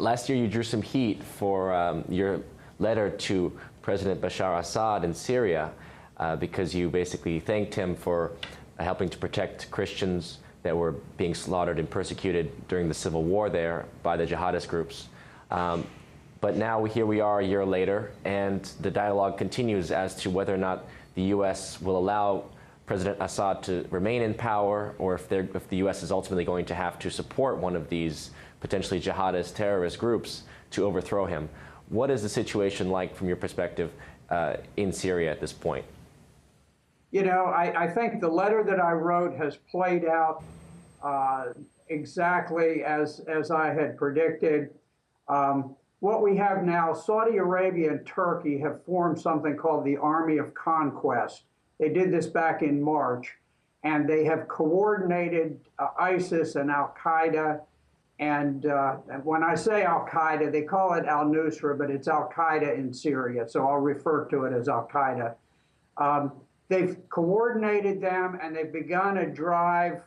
Last year, you drew some heat for your letter to President Bashar Assad in Syria because you basically thanked him for helping to protect Christians that were being slaughtered and persecuted during the civil war there by the jihadist groups. But now here we are a year later, and the dialogue continues as to whether or not the U.S. will allow President Assad to remain in power, or if the U.S. is ultimately going to have to support one of these potentially jihadist terrorist groups to overthrow him. What is the situation like from your perspective in Syria at this point? You know, I think the letter that I wrote has played out exactly as I had predicted. What we have now, Saudi Arabia and Turkey have formed something called the Army of Conquest. They did this back in March, and they have coordinated ISIS and Al-Qaeda. And when I say Al-Qaeda, they call it Al-Nusra, but it's Al-Qaeda in Syria, so I'll refer to it as Al-Qaeda. They've coordinated them, and they've begun a drive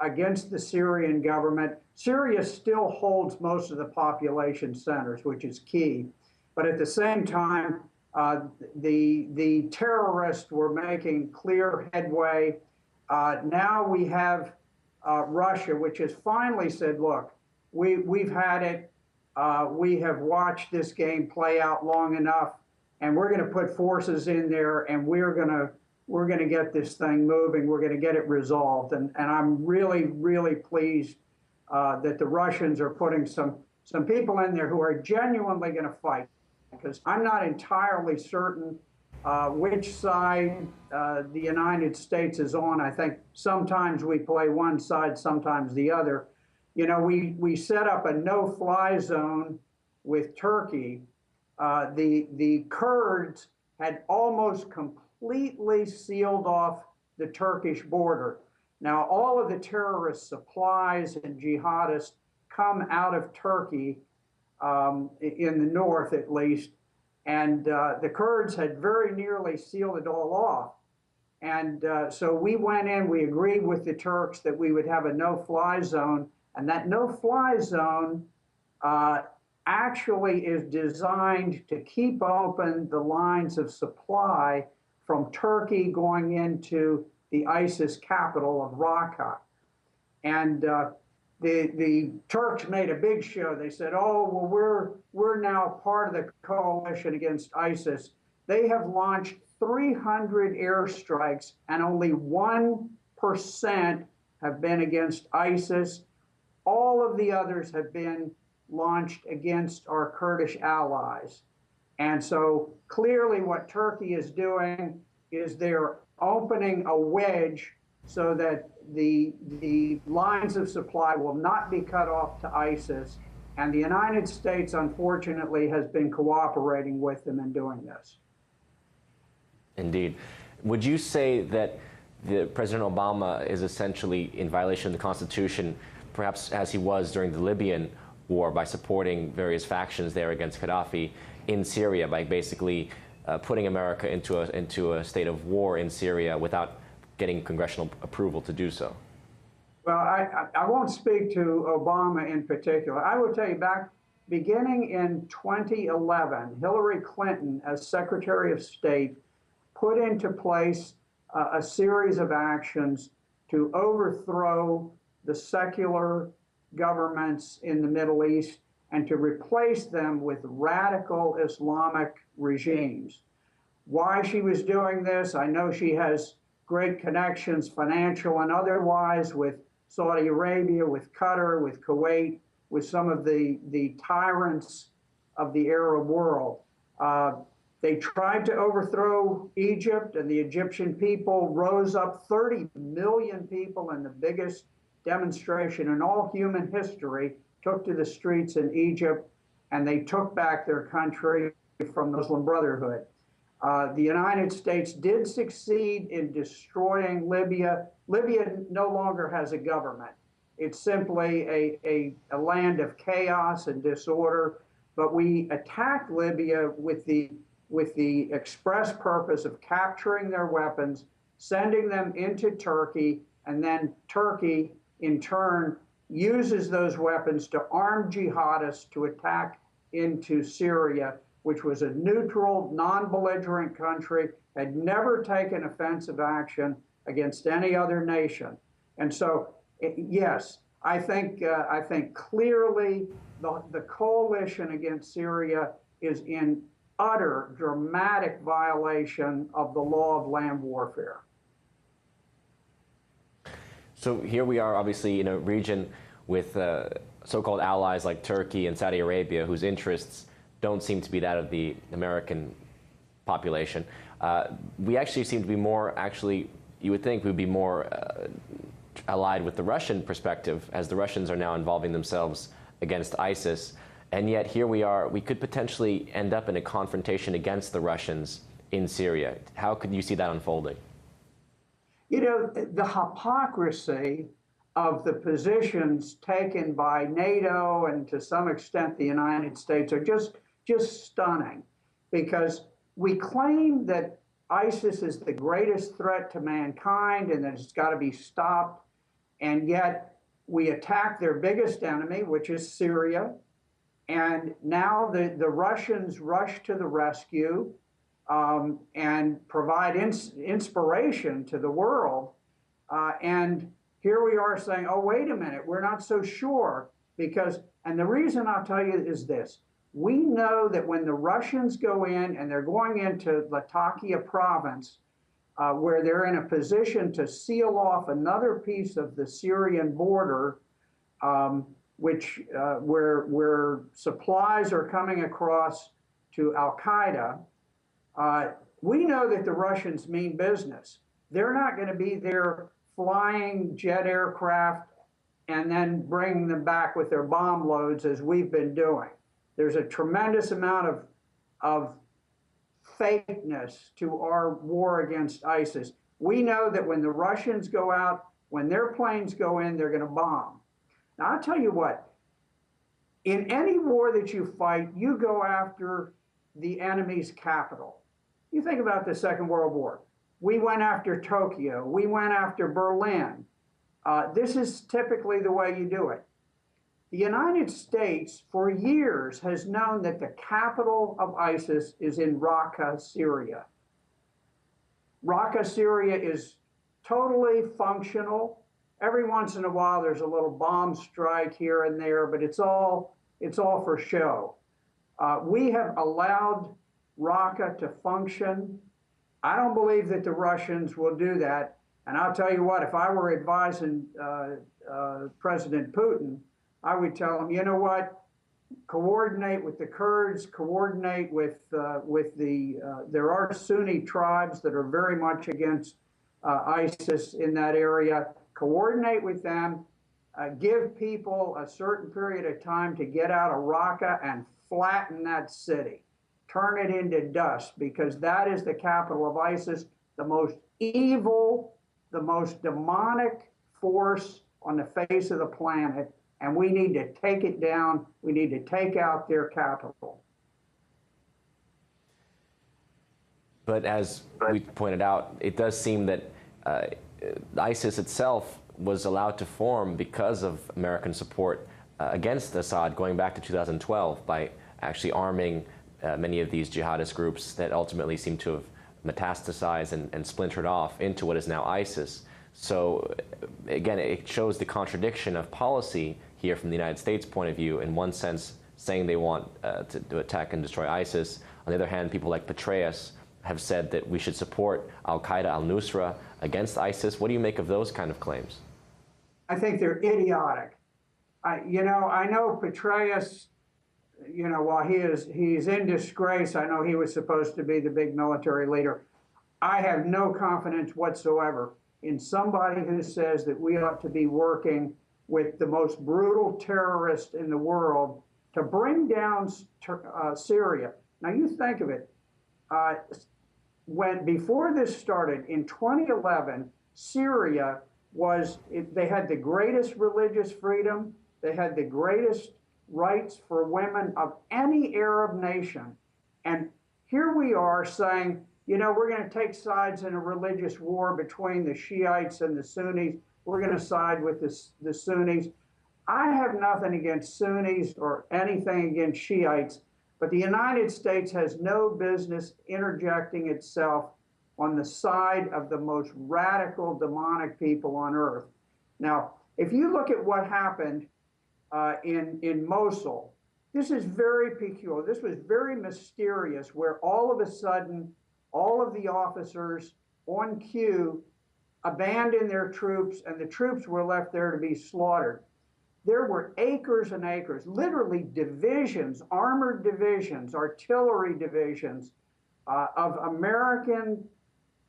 against the Syrian government. Syria still holds most of the population centers, which is key. But at the same time, the terrorists were making clear headway. Now we have Russia, which has finally said, look, we've had it. We have watched this game play out long enough, and we're going to put forces in there, and we're going to get this thing moving. We're going to get it resolved. And I'm really, really pleased that the Russians are putting some people in there who are genuinely going to fight, because I'm not entirely certain which side the United States is on. I think sometimes we play one side, sometimes the other. You know, we set up a no-fly zone with Turkey. The Kurds had almost completely sealed off the Turkish border. Now, all of the terrorist supplies and jihadists come out of Turkey, in the north at least, and the Kurds had very nearly sealed it all off. And so we went in, we agreed with the Turks that we would have a no-fly zone, and that no-fly zone actually is designed to keep open the lines of supply from Turkey going into the ISIS capital of Raqqa. And the Turks made a big show. They said, oh, well, we're now part of the coalition against ISIS. They have launched 300 airstrikes, and only 1% have been against ISIS. All of the others have been launched against our Kurdish allies. And so clearly what Turkey is doing is they're opening a wedge so that the lines of supply will not be cut off to ISIS. And the United States, unfortunately, has been cooperating with them in doing this. Indeed. Would you say that President Obama is essentially in violation of the Constitution, perhaps as he was during the Libyan war, by supporting various factions there against Gaddafi in Syria, by basically putting America into a state of war in Syria without getting congressional approval to do so? Well, I won't speak to Obama in particular. I will tell you, beginning in 2011, Hillary Clinton, as Secretary of State, put into place a series of actions to overthrow the secular governments in the Middle East and to replace them with radical Islamic regimes. Why she was doing this, I know she has great connections, financial and otherwise, with Saudi Arabia, with Qatar, with Kuwait, with some of the tyrants of the Arab world. They tried to overthrow Egypt, and the Egyptian people rose up. 30 million people in the biggest demonstration in all human history took to the streets in Egypt, and they took back their country from the Muslim Brotherhood. The United States did succeed in destroying Libya. Libya no longer has a government. It's simply a land of chaos and disorder. But we attacked Libya with the express purpose of capturing their weapons, sending them into Turkey, and then Turkey, in turn, uses those weapons to arm jihadists to attack into Syria, which was a neutral, non-belligerent country, had never taken offensive action against any other nation. And so, yes, I think clearly the coalition against Syria is in utter dramatic violation of the law of land warfare. So here we are, obviously, in a region with so-called allies like Turkey and Saudi Arabia, whose interests don't seem to be that of the American population. We actually seem to be more, actually, you would think we'd be more allied with the Russian perspective, as the Russians are now involving themselves against ISIS. And yet here we are, we could potentially end up in a confrontation against the Russians in Syria. How could you see that unfolding? You know, the hypocrisy of the positions taken by NATO and to some extent the United States are just stunning, because we claim that ISIS is the greatest threat to mankind and that it's got to be stopped, and yet we attack their biggest enemy, which is Syria, and now the Russians rush to the rescue and provide inspiration to the world. And here we are saying, oh, wait a minute, we're not so sure, because, and the reason I'll tell you is this. We know that when the Russians go in, and they're going into Latakia province, where they're in a position to seal off another piece of the Syrian border, where supplies are coming across to Al-Qaeda, we know that the Russians mean business. They're not going to be there flying jet aircraft and then bringing them back with their bomb loads as we've been doing. There's a tremendous amount of fakeness to our war against ISIS. We know that when the Russians go out, when their planes go in, they're going to bomb. Now, I'll tell you what, in any war that you fight, you go after the enemy's capital. You think about the Second World War. We went after Tokyo. We went after Berlin. This is typically the way you do it. The United States, for years, has known that the capital of ISIS is in Raqqa, Syria. Raqqa, Syria is totally functional. Every once in a while, there's a little bomb strike here and there, but it's all for show. We have allowed Raqqa to function. I don't believe that the Russians will do that. And I'll tell you what, if I were advising President Putin, I would tell him, you know what, coordinate with the Kurds, coordinate with there are Sunni tribes that are very much against ISIS in that area. Coordinate with them, give people a certain period of time to get out of Raqqa and flatten that city. Turn it into dust, because that is the capital of ISIS, the most evil, the most demonic force on the face of the planet, and we need to take it down. We need to take out their capital. But as we pointed out, it does seem that ISIS itself was allowed to form because of American support against Assad going back to 2012 by actually arming many of these jihadist groups that ultimately seem to have metastasized and splintered off into what is now ISIS. So again, it shows the contradiction of policy here from the United States' point of view. In one sense, saying they want to attack and destroy ISIS. On the other hand, people like Petraeus have said that we should support Al-Qaeda, al-Nusra against ISIS. What do you make of those kind of claims? I think they're idiotic. I know Petraeus, while he's in disgrace, I know he was supposed to be the big military leader. I have no confidence whatsoever in somebody who says that we ought to be working with the most brutal terrorist in the world to bring down Syria. Now you think of it, before this started in 2011, Syria they had the greatest religious freedom, they had the greatest rights for women of any Arab nation. And here we are saying, we're going to take sides in a religious war between the Shiites and the Sunnis. We're going to side with the Sunnis. I have nothing against Sunnis or anything against Shiites, but the United States has no business interjecting itself on the side of the most radical demonic people on earth. Now, if you look at what happened in Mosul, this is very peculiar. This was very mysterious, where all of a sudden, all of the officers on cue abandoned their troops, and the troops were left there to be slaughtered. There were acres and acres, literally divisions, armored divisions, artillery divisions of American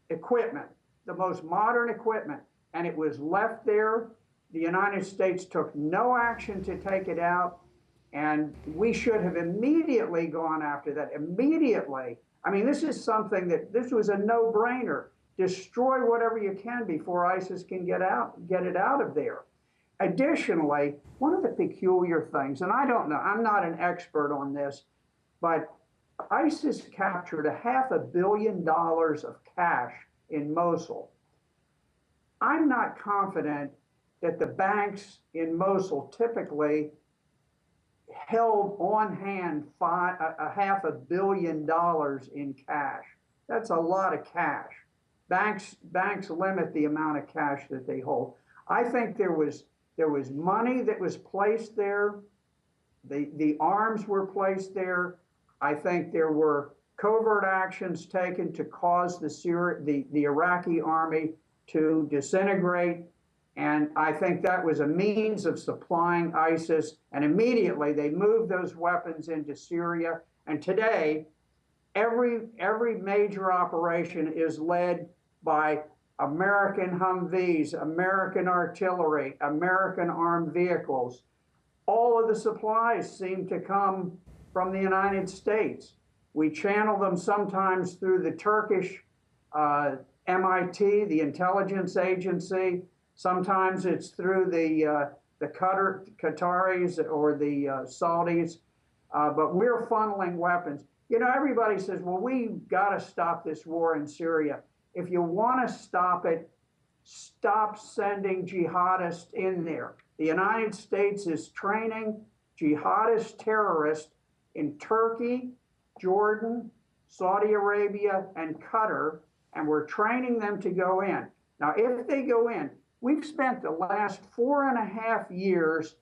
equipment, the most modern equipment, and it was left there. The United States took no action to take it out, and we should have immediately gone after that. Immediately. I mean, this is something that this was a no-brainer. Destroy whatever you can before ISIS can get it out of there. Additionally, one of the peculiar things, and I don't know, I'm not an expert on this, but ISIS captured $500 million of cash in Mosul. I'm not confident that the banks in Mosul typically held on hand $500 million in cash. That's a lot of cash. Banks limit the amount of cash that they hold. I think there was money that was placed there. The arms were placed there. I think there were covert actions taken to cause the Iraqi army to disintegrate. And I think that was a means of supplying ISIS. And immediately they moved those weapons into Syria. And today, every major operation is led by American Humvees, American artillery, American armed vehicles. All of the supplies seem to come from the United States. We channel them sometimes through the Turkish MIT, the intelligence agency. Sometimes it's through the Qataris or the Saudis. But we're funneling weapons. You know, everybody says, well, we've got to stop this war in Syria. If you want to stop it, stop sending jihadists in there. The United States is training jihadist terrorists in Turkey, Jordan, Saudi Arabia, and Qatar, and we're training them to go in. Now, if they go in, we've spent the last 4.5 years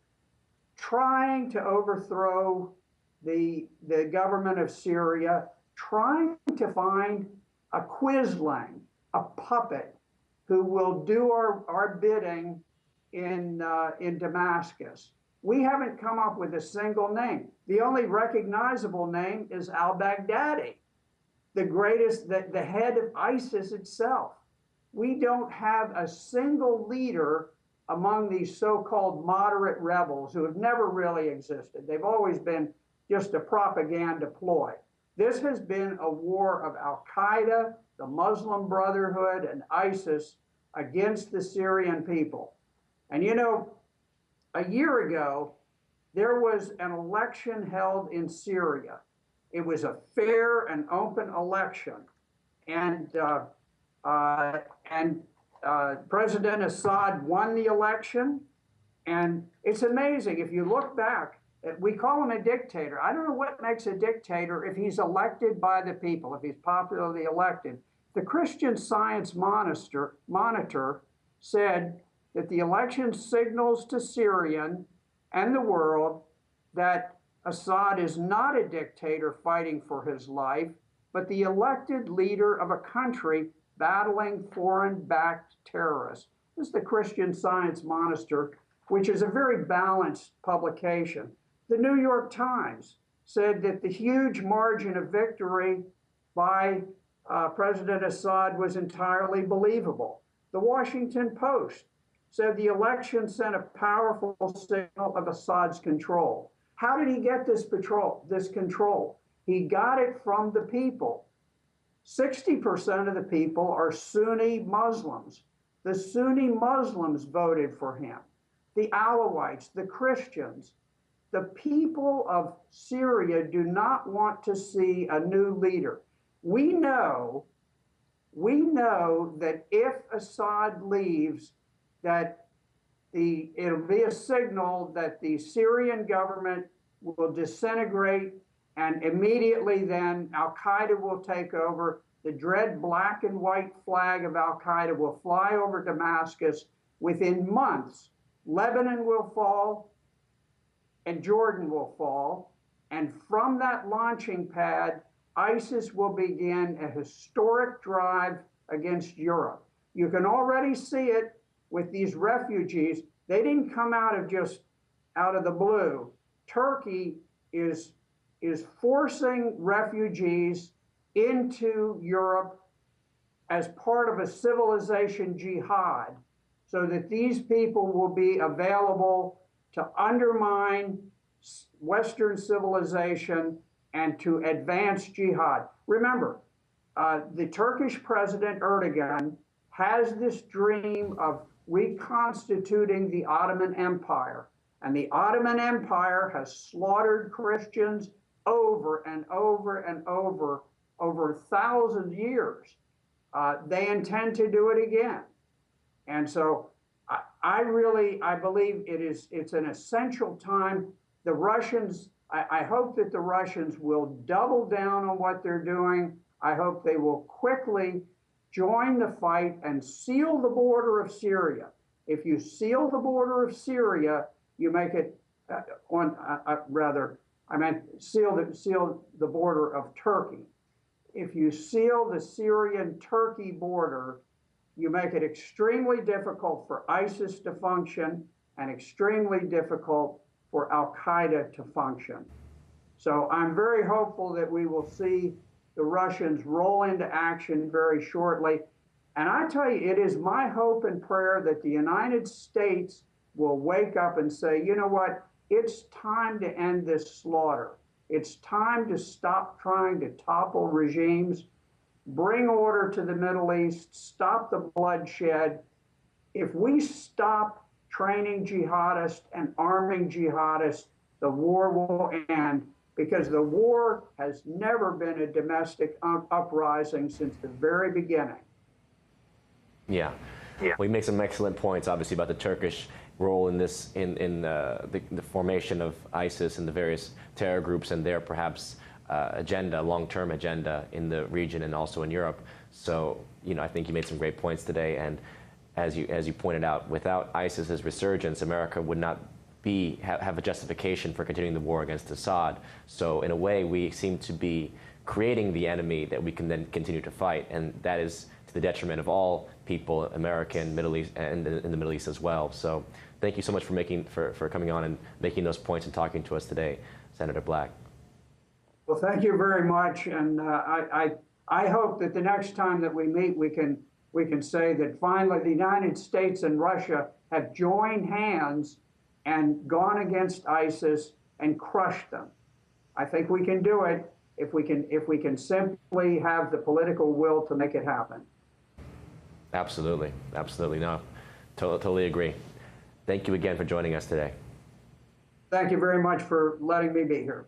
trying to overthrow the government of Syria, trying to find a quisling, a puppet, who will do our bidding in Damascus. We haven't come up with a single name. The only recognizable name is al-Baghdadi, the head of ISIS itself. We don't have a single leader among these so-called moderate rebels who have never really existed. They've always been just a propaganda ploy. This has been a war of Al-Qaeda, the Muslim Brotherhood, and ISIS against the Syrian people. And you know, a year ago, there was an election held in Syria. It was a fair and open election. And President Assad won the election. And it's amazing, if you look back, we call him a dictator. I don't know what makes a dictator if he's elected by the people, if he's popularly elected. The Christian Science Monitor said that the election signals to Syrian and the world that Assad is not a dictator fighting for his life, but the elected leader of a country battling foreign-backed terrorists. This is the Christian Science Monitor, which is a very balanced publication. The New York Times said that the huge margin of victory by President Assad was entirely believable. The Washington Post said the election sent a powerful signal of Assad's control. How did he get this control? He got it from the people. 60% of the people are Sunni Muslims. The Sunni Muslims voted for him. The Alawites, the Christians. The people of Syria do not want to see a new leader. We know that if Assad leaves, that it'll be a signal that the Syrian government will disintegrate, and immediately then Al-Qaeda will take over. The dread black and white flag of Al-Qaeda will fly over Damascus. Within months, Lebanon will fall and Jordan will fall. And from that launching pad, ISIS will begin a historic drive against Europe. You can already see it with these refugees. They didn't come out of the blue. Turkey is forcing refugees into Europe as part of a civilization jihad, so that these people will be available to undermine Western civilization and to advance jihad. Remember, the Turkish president Erdogan has this dream of reconstituting the Ottoman Empire. And the Ottoman Empire has slaughtered Christians over and over and over 1,000 years. They intend to do it again. And so I believe it's an essential time. The Russians, I hope that the Russians will double down on what they're doing. I hope they will quickly join the fight and seal the border of Syria. If you seal the border of Syria, you make it seal the border of Turkey. If you seal the Syrian-Turkey border, you make it extremely difficult for ISIS to function and extremely difficult for Al-Qaeda to function. So I'm very hopeful that we will see the Russians roll into action very shortly. And I tell you, it is my hope and prayer that the United States will wake up and say, you know what, it's time to end this slaughter. It's time to stop trying to topple regimes, bring order to the Middle East, stop the bloodshed. If we stop training jihadists and arming jihadists, the war will end, because the war has never been a domestic uprising since the very beginning. Yeah. We make some excellent points, obviously, about the Turkish role in this, in the formation of ISIS and the various terror groups and their perhaps agenda, long-term agenda in the region and also in Europe. So, I think you made some great points today. And as you pointed out, without ISIS's resurgence, America would not have a justification for continuing the war against Assad. So in a way, we seem to be creating the enemy that we can then continue to fight, and that is to the detriment of all people, American, Middle East, and in the Middle East as well. So thank you so much for coming on and making those points and talking to us today, Senator Black. Well, thank you very much, and I hope that the next time that we meet, we can say that finally the United States and Russia have joined hands and gone against ISIS and crushed them. I think we can do it if we can simply have the political will to make it happen. Absolutely, absolutely. No, totally agree. Thank you again for joining us today. Thank you very much for letting me be here.